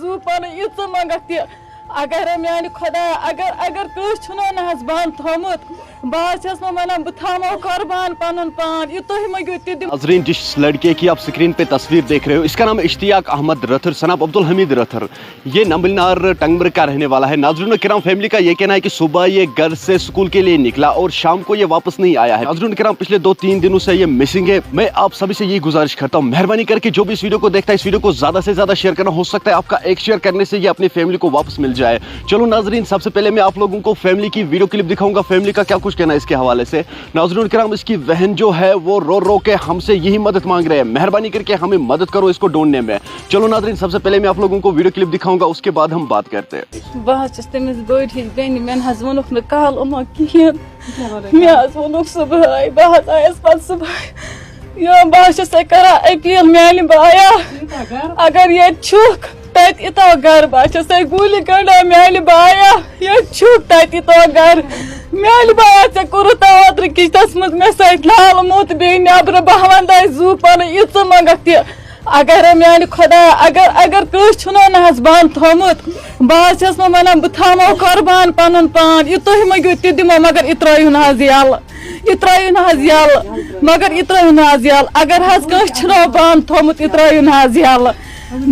زو پن یہ مگر اگر میان خدا اگر کس نہ بند تھومت بہت ونان بہ تھامو قربان پن پان یہ تھی مگو تہ ناظرین جس لڑکے کی آپ سکرین پہ تصویر دیکھ رہے ہو اس کا نام اشتیاق احمد رتھر سناب عبدالحمید رتھر، یہ نمبلنار ٹنگمرگ کا رہنے والا ہے۔ ناظرین کرام فیملی کا یہ کہنا ہے کہ صبح یہ گھر سے اسکول کے لیے نکلا اور شام کو یہ واپس نہیں آیا ہے۔ ناظرین کرام پچھلے 2-3 دنوں سے یہ مسنگ ہے۔ میں آپ سبھی سے یہ گزارش کرتا ہوں مہربانی کر کے جو بھی اس ویڈیو کو دیکھتا ہے اس ویڈیو کو زیادہ سے زیادہ شیئر کرنا، ہو سکتا ہے آپ کا ایک شیئر کرنے سے یہ اپنی فیملی کو واپس مل جائے۔ چلو ناظرین سب سے پہلے میں آپ لوگوں کو فیملی کی ویڈیو کلپ دکھاؤں گا، فیملی کا کیا کچھ کہنا ہے اس کے حوالے سے۔ ناظرین کرام اس کی بہن جو ہے وہ رو رو کے ہم سے یہی مدد مانگ رہے ہیں، مہربانی کر کے ہمیں مدد کرو اس کو ڈھونڈنے میں۔ چلو ناظرین سب سے پہلے میں آپ لوگوں کو ویڈیو کلپ دکھاؤں گا، اس کے بعد ہم بات کرتے ہیں۔ بہت تمس بڑ ہز بین میں ونک نا کال اما کہین میں ونک صبح بہت آیس پہ صبح بہت کران اپیل میانہ بایا اگر یہ چھک تت اتو گھر بہت گولی گنڈان میانہ بایا یہ چھک تت اتو گھر میانہ بایا ے کورت اوتر کچنس مز مے ست لال موت بی نبر بہ ون زو پن یہ مگر اگر میانہ خدا اگر کس نہ بند تھومت بہت ونان بہ تھامو قربان پن پان یہ تھی مگو تہ دمو مگر یہ ترٛٲیِو نہ حظ یلہٕ یہ ترٛٲیِو نہ حظ یلہٕ مگر یہ ترٛٲیِو نہ حظ یلہٕ اگر حظ کٲنٛسہِ چھُنو بند تھومت یہ ترٛٲیِو نہ حظ یلہٕ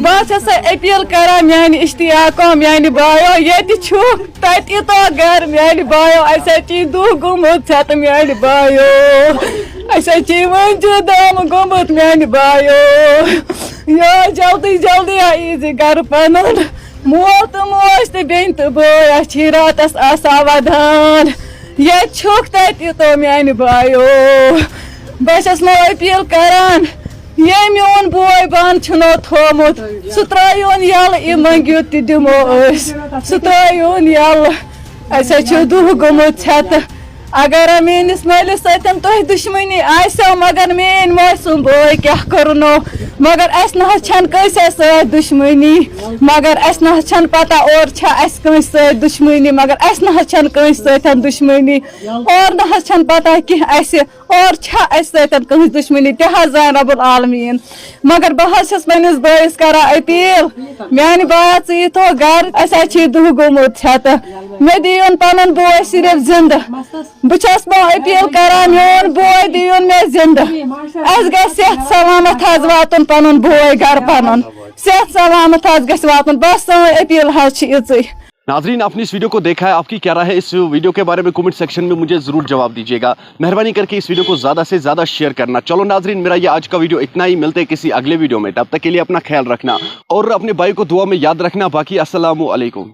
بہت اپیل کران میانہ اشتیاقو میانہ بایو یہ چھک تت اتو گھر میانہ بایو اچھی دہ گومت ژےٚ تہٕ میانہ بایو اچھی ونجہ دام گومت میانہ بایو یا جلدی جلدی ایزِ گھر پنن مول تو موج تو بین تو بٲے اچھی راتس آسان ودان یہ چھک تت اتو میانہ بایو بہٕ نو اپیل کران یہ میون بوے بند چھنو تھومت سہ ترٛٲیہون یلہٕ یہ منگیو تہ دمو سہ ترٛٲیہون یلہٕ اسے چھ دہ گومت ژےٚ تہٕ اگر میٲنِس مٲلِس سۭتۍ تۄہہِ دُشمنی آسیو مگر میٲنۍ موج سُنٛد بوے کیاہ کرنو مگر اسہِ نہ حظ چھنہٕ کٲنٛسے سۭتۍ دُشمنی مگر اسہِ نہ حظ چھنہٕ پتہ اور چھا اسہِ کٲنٛسہِ سۭتۍ دُشمنی مگر اسہِ نہ حظ چھنہٕ کٲنٛسہِ سۭتۍ دُشمنی اور نہ حظ چھنہٕ پتہ کینٛہہ اسہِ اور چھا اسہِ سۭتۍ کٲنٛسہِ دُشمنی تہِ حظ زانہِ رب العالمیٖن مگر بہٕ حظ چھس پننِس بٲیِس کران اپیل میانہِ بایا ژٕ ییٖتو گھر اسہِ حظ چھی دہ گوٚمُت ژےٚ تہٕ مےٚ دِیُن پنُن بوے صرف زندٕ بہٕ چھس اپیل کران میون بوے دِیُن مےٚ زندٕ اسہِ گژھِ صحت سلامت حظ واتُن پنُن بوے گھر پنُن صحت سلامت حظ گژھِ واتُن بس سٲنۍ اپیل حظ چھِ یِژٕے۔ ناظرین آپ نے اس ویڈیو کو دیکھا ہے، آپ کی کیا رائے ہے اس ویڈیو کے بارے میں کمنٹ سیکشن میں مجھے ضرور جواب دیجیے گا، مہربانی کر کے اس ویڈیو کو زیادہ سے زیادہ شیئر کرنا۔ چلو ناظرین میرا یہ آج کا ویڈیو اتنا ہی، ملتے ہیں کسی اگلے ویڈیو میں، تب تک کے لیے اپنا خیال رکھنا اور اپنے بھائی کو دعا میں یاد رکھنا، باقی السلام علیکم۔